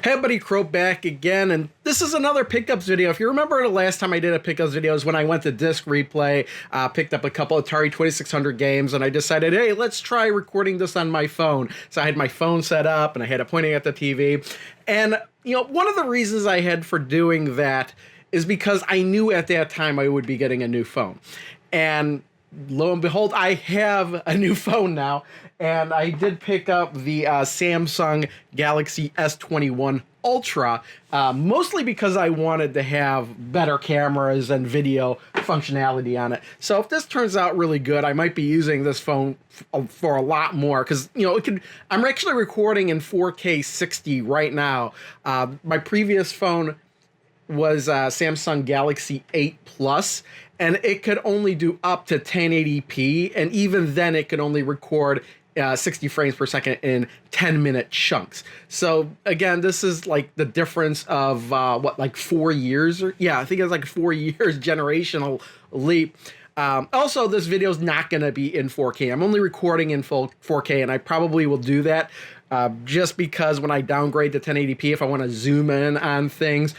Hey everybody, Crow back again, and this is another pickups video. If you remember the last time I did a pickups video is when I went to Disc Replay, picked up a couple Atari 2600 games, and I decided, hey, let's try recording this on my phone. So I had my phone set up, and I had it pointing at the TV. And, you know, one of the reasons I had for doing that is because I knew at that time I would be getting a new phone. And lo and behold, I have a new phone now, and I did pick up the Samsung Galaxy S21 Ultra, mostly because I wanted to have better cameras and video functionality on it. So if this turns out really good, I might be using this phone for a lot more, because, you know, I'm actually recording in 4K 60 right now. My previous phone was Samsung Galaxy 8 Plus, and it could only do up to 1080p, and even then it could only record 60 frames per second in 10-minute chunks. So again, this is like the difference of like 4 years, or yeah, I think it's like 4 years generational leap. Also, this video is not going to be in 4K. I'm only recording in full 4K, and I probably will do that just because when I downgrade to 1080p, if I want to zoom in on things,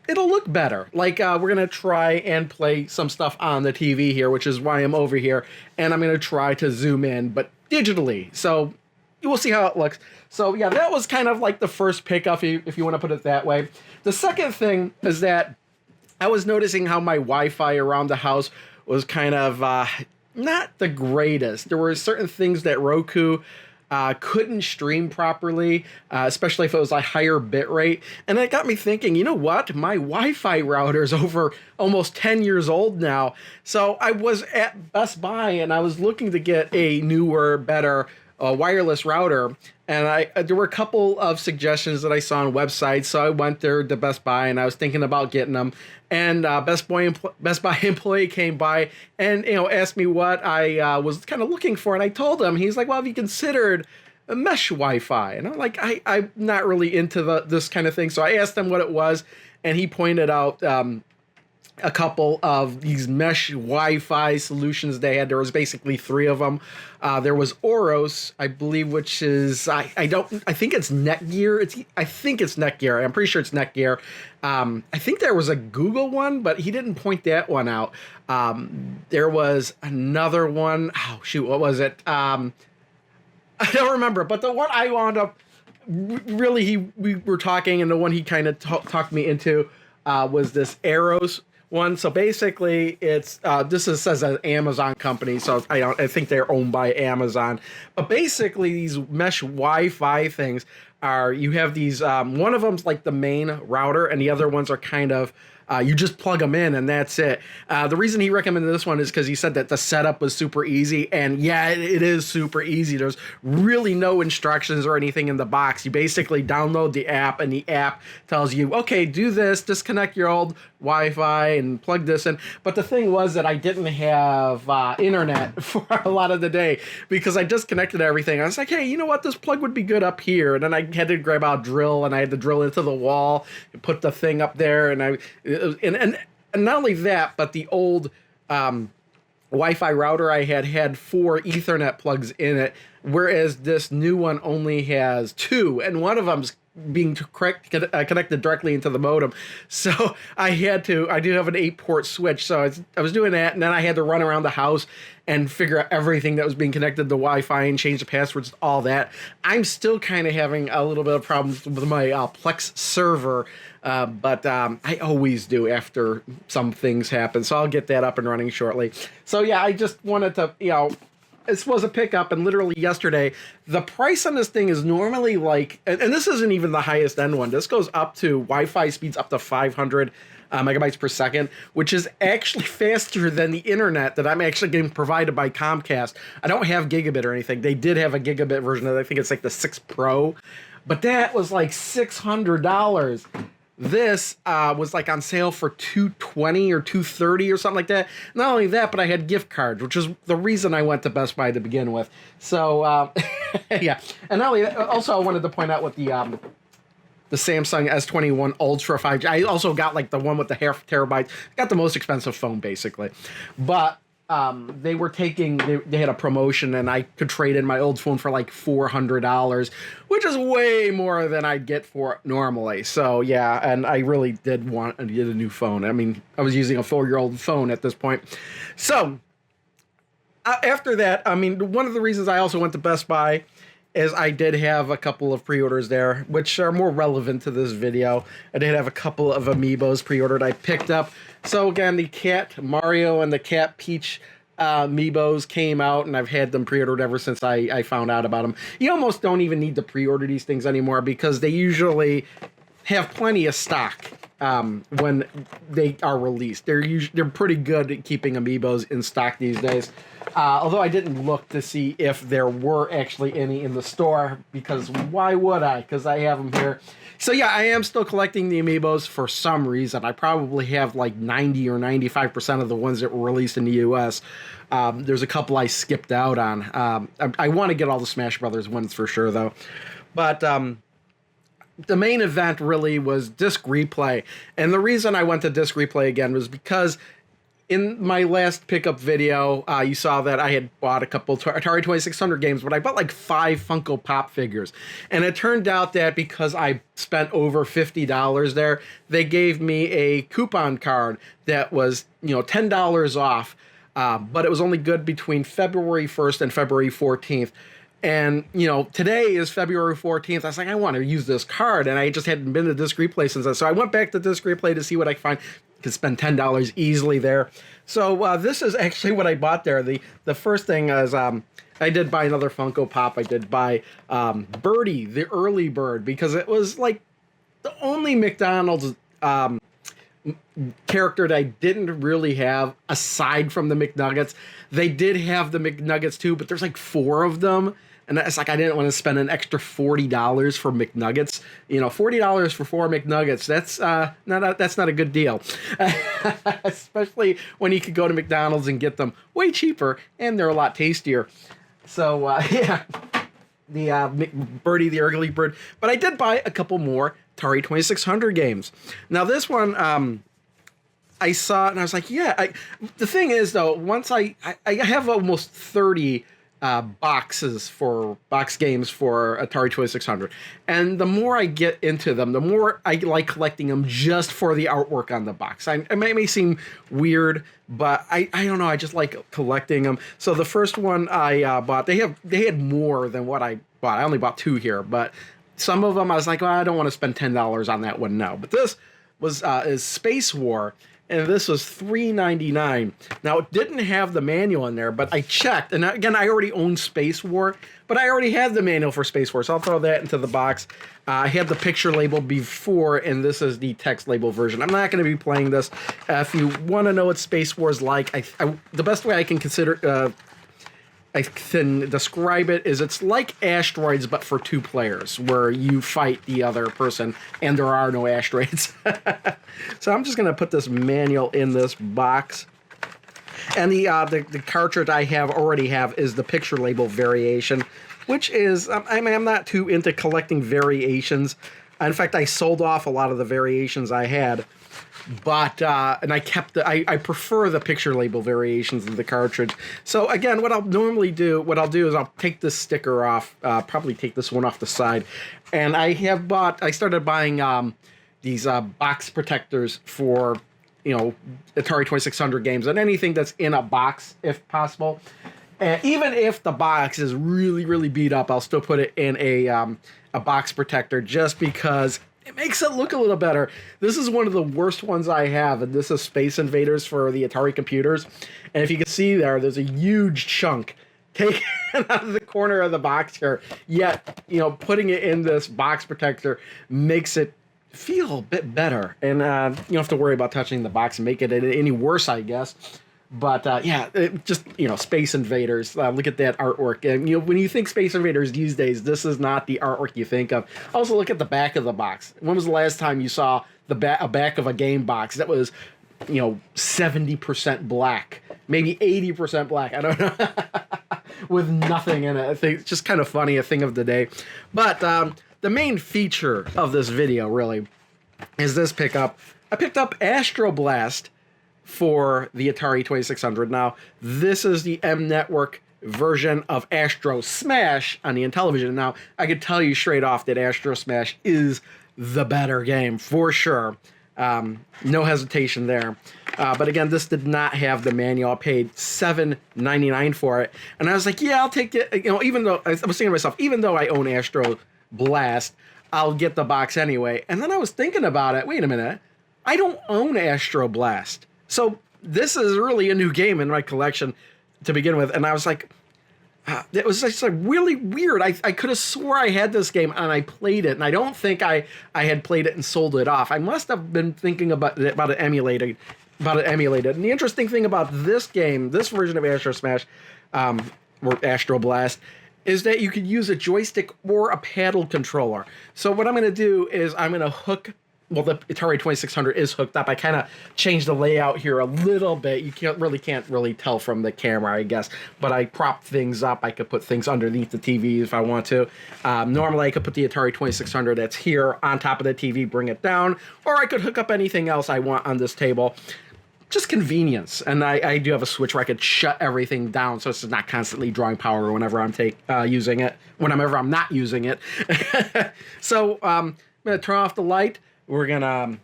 it'll look better. Like, we're going to try and play some stuff on the TV here, which is why I'm over here. And I'm going to try to zoom in, but digitally. So you will see how it looks. So yeah, that was kind of like the first pickup, if you want to put it that way. The second thing is that I was noticing how my Wi-Fi around the house was kind of not the greatest. There were certain things that Roku couldn't stream properly, especially if it was a higher bit rate. And it got me thinking, you know what? My Wi-Fi router is over almost 10 years old now. So I was at Best Buy and I was looking to get a newer, better wireless router. And there were a couple of suggestions that I saw on websites. So I went there to Best Buy and I was thinking about getting them. And Best Buy employee came by and, you know, asked me what I was kind of looking for. And I told him, he's like, well, have you considered a mesh Wi-Fi? And I'm like, I'm not really into this kind of thing. So I asked him what it was. And he pointed out a couple of these mesh Wi-Fi solutions they had. There was basically three of them. There was Oros, I believe, which is, I think it's Netgear. I think it's Netgear. I'm pretty sure it's Netgear. I think there was a Google one, but he didn't point that one out. There was another one. Oh, shoot, what was it? I don't remember, but the one I wound up, really, we were talking, and the one he kind of talked me into was this eero one. So basically, it's says an Amazon company, so I think they're owned by Amazon. But basically, these mesh Wi-Fi things are, you have these. One of them's like the main router, and the other ones are kind of. You just plug them in and that's it. The reason he recommended this one is because he said that the setup was super easy. And yeah, it is super easy. There's really no instructions or anything in the box. You basically download the app and the app tells you, okay, do this, disconnect your old Wi-Fi and plug this in. But the thing was that I didn't have internet for a lot of the day because I disconnected everything. I was like, hey, you know what? This plug would be good up here. And then I had to grab out a drill and I had to drill into the wall and put the thing up there. And not only that, but the old Wi-Fi router I had 4 Ethernet plugs in it, whereas this new one only has 2, and one of them's being connected directly into the modem. So I do have an 8-port switch, so I was doing that, and then I had to run around the house and figure out everything that was being connected to Wi-Fi and change the passwords, all that. I'm still kind of having a little bit of problems with my Plex server, but I always do after some things happen, so I'll get that up and running shortly. So yeah, I just wanted to, you know, this was a pickup, and literally yesterday, the price on this thing is normally like, and this isn't even the highest end one. This goes up to Wi-Fi speeds up to 500 megabytes per second, which is actually faster than the internet that I'm actually getting provided by Comcast. I don't have gigabit or anything. They did have a gigabit version of it. I think it's like the 6 Pro, but that was like $600. This was like on sale for $220 or $230 or something like that. Not only that, but I had gift cards, which is the reason I went to Best Buy to begin with. So yeah, and not only that, also I wanted to point out what the Samsung S21 Ultra 5G. I also got like the one with the half terabytes. Got the most expensive phone basically, but they were they had a promotion, and I could trade in my old phone for like $400, which is way more than I'd get for it normally. So yeah, and I really did want to get a new phone. I mean, I was using a 4-year-old phone at this point. So after that, I mean, one of the reasons I also went to Best Buy is I did have a couple of pre-orders there, which are more relevant to this video. I did have a couple of amiibos pre-ordered I picked up. So again, the Cat Mario and the Cat Peach amiibos came out, and I've had them pre-ordered ever since I found out about them. You almost don't even need to pre-order these things anymore because they usually have plenty of stock when they are released. They're pretty good at keeping amiibos in stock these days. Although I didn't look to see if there were actually any in the store, because why would I? Because I have them here. So yeah, I am still collecting the amiibos for some reason. I probably have like 90 or 95% of the ones that were released in the US. There's a couple I skipped out on. I want to get all the Smash Brothers ones for sure, though. But the main event really was Disc Replay. And the reason I went to Disc Replay again was because in my last pickup video, you saw that I had bought a couple Atari 2600 games, but I bought like 5 Funko Pop figures. And it turned out that because I spent over $50 there, they gave me a coupon card that was, $10 off. But it was only good between February 1st and February 14th. And, today is February 14th. I was like, I want to use this card. And I just hadn't been to Disc Replay since then. So I went back to Disc Replay to see what I could find. Could spend $10 easily there. So this is actually what I bought there. The first thing is I did buy another Funko Pop. I did buy Birdie, the early bird, because it was like the only McDonald's character that I didn't really have aside from the McNuggets. They did have the McNuggets too, but there's like 4 of them. And it's like I didn't want to spend an extra $40 for McNuggets. $40 for 4 McNuggets, that's not a good deal. Especially when you could go to McDonald's and get them way cheaper, and they're a lot tastier. So, yeah, the Birdie, the early bird. But I did buy a couple more Atari 2600 games. Now, this one, I saw it, and I was like, yeah. The thing is, though, once I have almost 30 box games for Atari 2600, and the more I get into them, the more I like collecting them just for the artwork on the box. It may seem weird, but I don't know, I just like collecting them. So the first one I bought, they had more than what I bought. I only bought 2 here, but some of them I was like, well, I don't want to spend $10 on that one now. But this was is Space War. And this was $3.99. Now, it didn't have the manual in there, but I checked. And again, I already owned Space War, but I already had the manual for Space War, so I'll throw that into the box. I had the picture label before, and this is the text label version. I'm not going to be playing this. If you want to know what Space War is like, the best way I can I can describe it is it's like Asteroids, but for 2 players, where you fight the other person, and there are no asteroids. So I'm just going to put this manual in this box. And the cartridge I already have is the picture label variation, which is, I'm not too into collecting variations. In fact, I sold off a lot of the variations I had. But, and I prefer the picture label variations of the cartridge. So again, what I'll do is I'll take this sticker off, probably take this one off the side. And I started buying these box protectors for, Atari 2600 games and anything that's in a box, if possible. And even if the box is really, really beat up, I'll still put it in a box protector just because it makes it look a little better. This is one of the worst ones I have, and this is Space Invaders for the Atari computers. And if you can see there's a huge chunk taken out of the corner of the box here. Yet, putting it in this box protector makes it feel a bit better. And you don't have to worry about touching the box and make it any worse, I guess. But Space Invaders. Look at that artwork. And when you think Space Invaders these days, this is not the artwork you think of. Also, look at the back of the box. When was the last time you saw a back of a game box that was, 70% black, maybe 80% black? I don't know, with nothing in it. I think it's just kind of funny, a thing of the day. But the main feature of this video really is this pickup. I picked up Astroblast for the Atari 2600. Now, this is the M Network version of Astrosmash on the Intellivision. Now, I could tell you straight off that Astrosmash is the better game for sure. No hesitation there. But again, this did not have the manual. I paid $7.99 for it, and I was like, "Yeah, I'll take it." You know, even though I was thinking to myself, even though I own Astroblast, I'll get the box anyway. And then I was thinking about it. Wait a minute, I don't own Astroblast, so this is really a new game in my collection to begin with. And I was like, it was just like really weird. I could have swore I had this game and I played it, and I don't think I had played it and sold it off. I must have been thinking about it emulated. And the interesting thing about this game, this version of Astrosmash, or Astroblast, is that you could use a joystick or a paddle controller. So what I'm going to do is I'm going to hook. Well, the Atari 2600 is hooked up. I kind of changed the layout here a little bit. You can't really tell from the camera, I guess. But I propped things up. I could put things underneath the TV if I want to. Normally, I could put the Atari 2600 that's here on top of the TV, bring it down. Or I could hook up anything else I want on this table. Just convenience. And I do have a switch where I could shut everything down so it's not constantly drawing power whenever I'm using it. Whenever I'm not using it. So I'm going to turn off the light. We're going to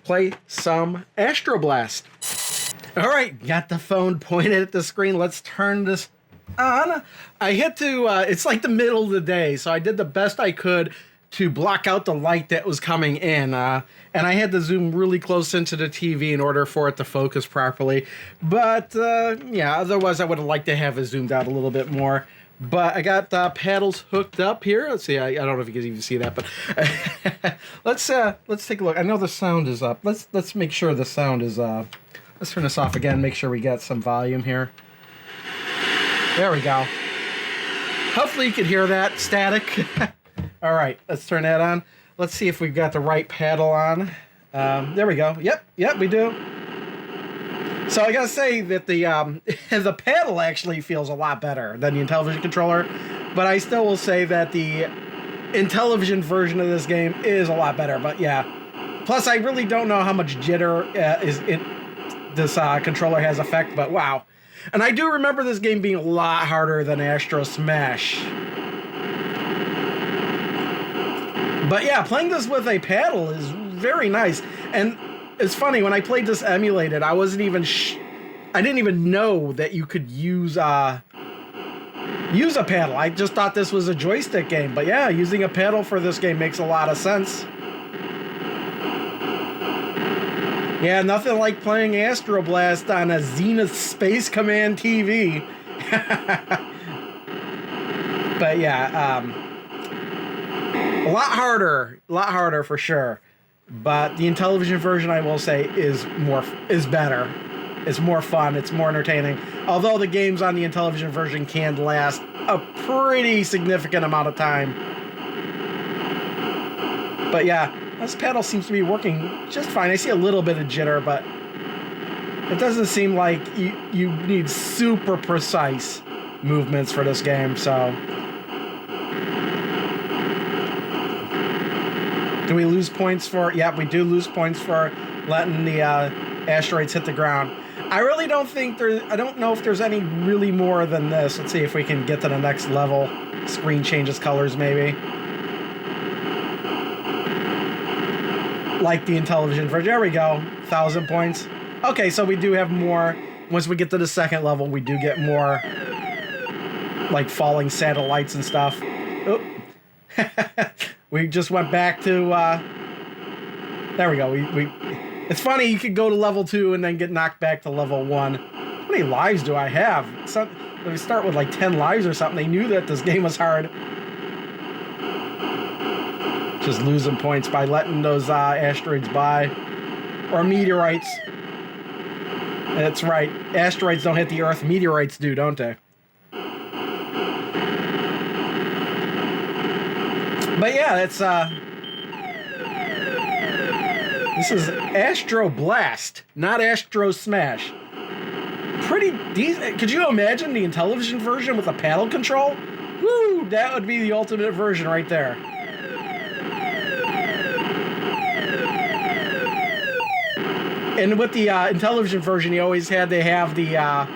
play some Astroblast. All right, got the phone pointed at the screen. Let's turn this on. I hit to, it's like the middle of the day, so I did the best I could to block out the light that was coming in. And I had to zoom really close into the TV in order for it to focus properly. But, yeah, otherwise I would have liked to have it zoomed out a little bit more. But I got paddles hooked up here. Let's see. I don't know if you can even see that, but let's take a look. I know the sound is up. Let's make sure the sound is. Let's turn this off again. Make sure we get some volume here. There we go. Hopefully you can hear that static. All right, let's turn that on. Let's see if we've got the right paddle on. There we go. Yep, we do. So I gotta say that the paddle actually feels a lot better than the Intellivision controller, but I still will say that the Intellivision version of this game is a lot better. But yeah, plus I really don't know how much jitter this controller has effect, but wow. And I do remember this game being a lot harder than Astrosmash. But yeah, playing this with a paddle is very nice. And it's funny, when I played this emulated, I wasn't even I didn't even know that you could use a paddle. I just thought this was a joystick game. But yeah, using a paddle for this game makes a lot of sense. Yeah, nothing like playing Astroblast on a Zenith Space Command TV. But yeah, a lot harder for sure. But the Intellivision version, I will say, is better. It's more fun. It's more entertaining. Although the games on the Intellivision version can last a pretty significant amount of time. But yeah, this paddle seems to be working just fine. I see a little bit of jitter, but it doesn't seem like you need super precise movements for this game, so... Do we lose points for... Yeah, we do lose points for letting the asteroids hit the ground. I really don't think I don't know if there's any really more than this. Let's see if we can get to the next level. Screen changes colors, maybe. Like the Intellivision version. There we go. 1,000 points. Okay, so we do have more. Once we get to the second level, we do get more... like falling satellites and stuff. Oh. We just went back to, there we go. It's funny, you could go to level 2 and then get knocked back to level 1. How many lives do I have? Let me start with like 10 lives or something. They knew that this game was hard. Just losing points by letting those asteroids by. Or meteorites. That's right. Asteroids don't hit the Earth. Meteorites do, don't they? But yeah, it's this is Astroblast, not Astrosmash. Pretty decent. Could you imagine the Intellivision version with a paddle control? Woo! That would be the ultimate version right there. And with the Intellivision version, you always had to have the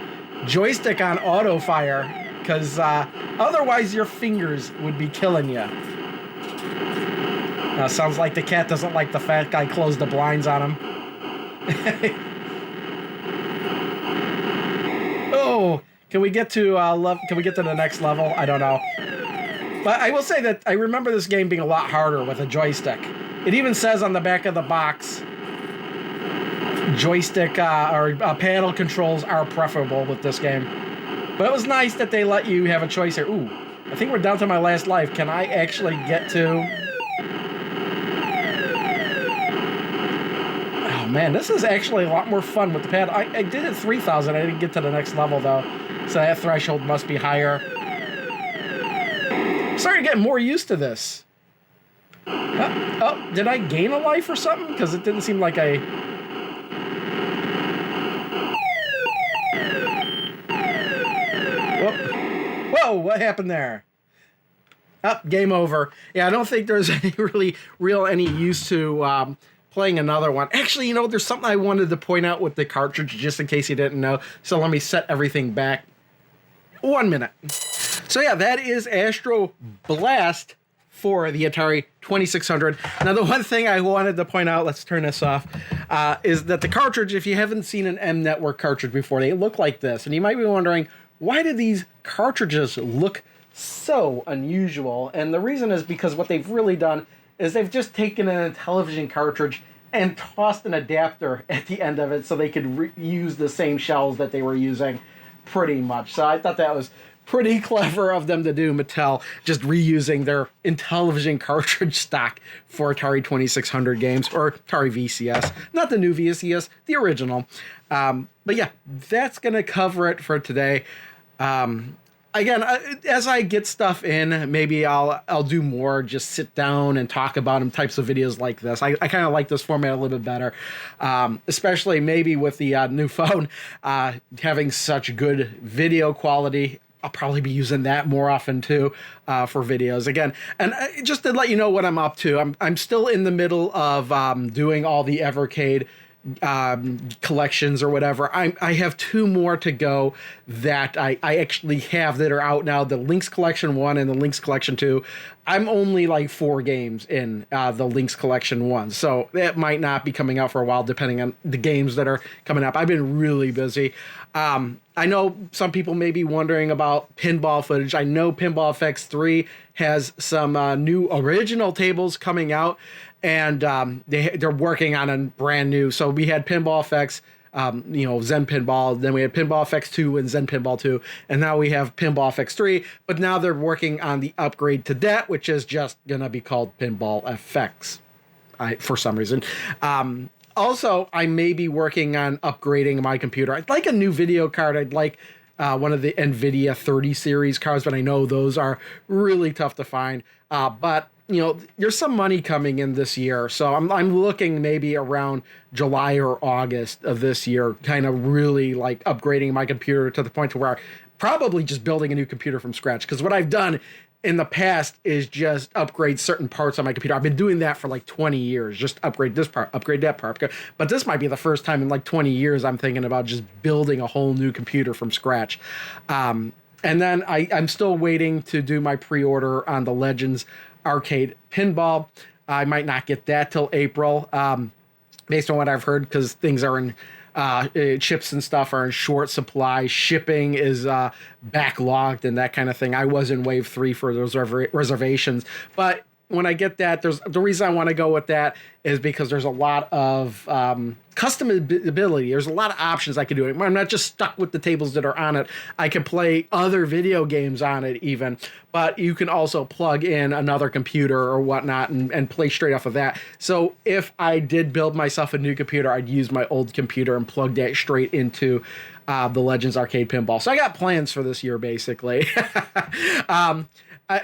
joystick on auto fire, because otherwise your fingers would be killing you. Sounds like the cat doesn't like the fat guy closed the blinds on him. Oh, can we get to the next level? I don't know. But I will say that I remember this game being a lot harder with a joystick. It even says on the back of the box, joystick or paddle controls are preferable with this game. But it was nice that they let you have a choice here. Ooh, I think we're down to my last life. Can I actually get to... Oh man, this is actually a lot more fun with the pad. I did it 3,000. I didn't get to the next level though. So that threshold must be higher. I'm starting to get more used to this. Oh, did I gain a life or something? Because it didn't seem like I... Whoa, what happened there? Oh, game over. Yeah, I don't think there's any any use to playing another one. Actually, you know, there's something I wanted to point out with the cartridge, just in case you didn't know. So let me set everything back. 1 minute. So yeah, that is Astroblast for the Atari 2600. Now, the one thing I wanted to point out, let's turn this off, is that the cartridge, if you haven't seen an M Network cartridge before, they look like this. And you might be wondering, why do these cartridges look so unusual? And the reason is because what they've really done is they've just taken an Intellivision cartridge and tossed an adapter at the end of it so they could use the same shells that they were using pretty much. So I thought that was pretty clever of them to do, Mattel, just reusing their Intellivision cartridge stock for Atari 2600 games, or Atari VCS. Not the new VCS, the original. But yeah, that's going to cover it for today. Again, as I get stuff in, maybe I'll do more, just sit down and talk about them, types of videos like this. I kind of like this format a little bit better, especially maybe with the new phone having such good video quality. I'll probably be using that more often too for videos again. And just to let you know what I'm up to, I'm still in the middle of doing all the Evercade collections or whatever. I have 2 more to go that I actually have that are out now, the Lynx Collection 1 and the Lynx Collection 2. I'm only like 4 games in the Lynx Collection 1, so that might not be coming out for a while depending on the games that are coming up. I've been really busy. I know some people may be wondering about pinball footage. I know Pinball FX 3 has some new original tables coming out, and they're working on a brand new. So we had Pinball FX, Zen Pinball, then we had Pinball FX 2 and Zen Pinball 2, and now we have Pinball FX 3, but now they're working on the upgrade to that, which is just gonna be called Pinball FX, for some reason. Also, I may be working on upgrading my computer. I'd like a new video card. I'd like one of the NVIDIA 30 series cards, but I know those are really tough to find. But there's some money coming in this year, so I'm looking maybe around July or August of this year, kind of really like upgrading my computer to the point to where probably just building a new computer from scratch. Because what I've done in the past is just upgrade certain parts on my computer. I've been doing that for like 20 years, just upgrade this part, upgrade that part. But this might be the first time in like 20 years I'm thinking about just building a whole new computer from scratch. And then I'm still waiting to do my pre-order on the Legends Arcade Pinball. I might not get that till April, based on what I've heard, because things are in chips and stuff are in short supply. Shipping is backlogged and that kind of thing. I was in wave 3 for those reservations, but when I get that, the reason I want to go with that is because there's a lot of customability. There's a lot of options I can do. I'm not just stuck with the tables that are on it. I can play other video games on it even, but you can also plug in another computer or whatnot and play straight off of that. So if I did build myself a new computer, I'd use my old computer and plug that straight into the Legends Arcade Pinball. So I got plans for this year, basically.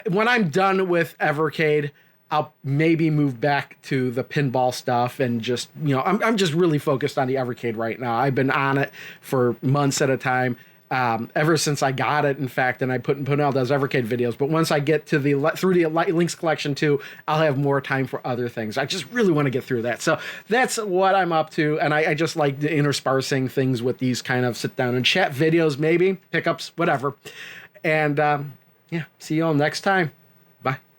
When I'm done with Evercade, I'll maybe move back to the pinball stuff and just, I'm just really focused on the Evercade right now. I've been on it for months at a time. ever since I got it, in fact, and I put out those Evercade videos. But once I get to through the Links collection too, I'll have more time for other things. I just really want to get through that. So that's what I'm up to. And I just like interspersing things with these kind of sit down and chat videos, maybe pickups, whatever. And yeah, see you all next time. Bye.